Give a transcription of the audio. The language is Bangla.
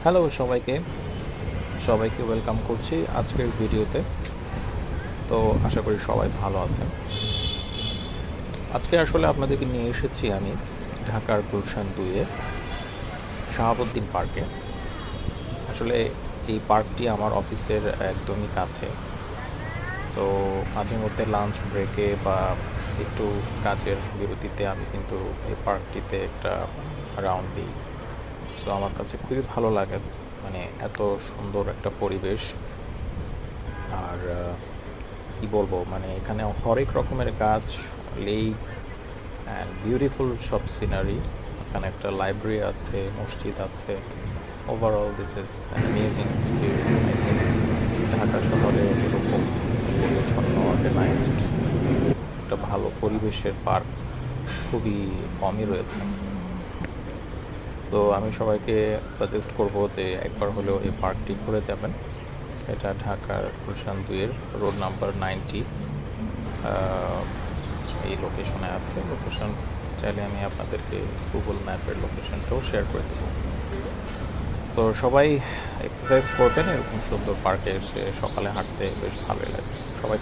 হ্যালো সবাইকে সবাইকে ওয়েলকাম করছি আজকের ভিডিওতে। তো আশা করি সবাই ভালো আছেন। আজকে আসলে আপনাদেরকে নিয়ে এসেছি আমি ঢাকার গুলশান 2-এ শাহাবুদ্দিন পার্কে। আসলে এই পার্কটি আমার অফিসের একদমই কাছে। সো মাঝে মধ্যে লাঞ্চ ব্রেকে বা একটু কাজের বিরতিতে আমি কিন্তু এই পার্কটিতে একটা রাউন্ড দিই। সো আমার কাছে খুবই ভালো লাগে, মানে এত সুন্দর একটা পরিবেশ। আর কি বলবো, মানে এখানে হরেক রকমের গাছ, লেক অ্যান্ড বিউটিফুল সব সিনারি। এখানে একটা লাইব্রেরি আছে, মসজিদ আছে। Overall this is an amazing experience. I think Dhaka শহরে এরকম পরিচ্ছন্ন অর্গানাইজড একটা ভালো পরিবেশের পার্ক খুবই কমই রয়েছে। সো আমি সবাইকে সাজেস্ট করব যে একবার হলেও এই পার্কটি ঘুরে যাবেন। এটা ঢাকার গুলশান 2-এর রোড নাম্বার 90 এই লোকেশনে আছে। লোকেশন চাইলে আমি আপনাদেরকে গুগল ম্যাপের লোকেশনটাও শেয়ার করে দেবো। সো সবাই এক্সারসাইজ করবেন, এরকম সুন্দর পার্কে এসে সকালে হাঁটতে বেশ ভালোই লাগে। সবাইকে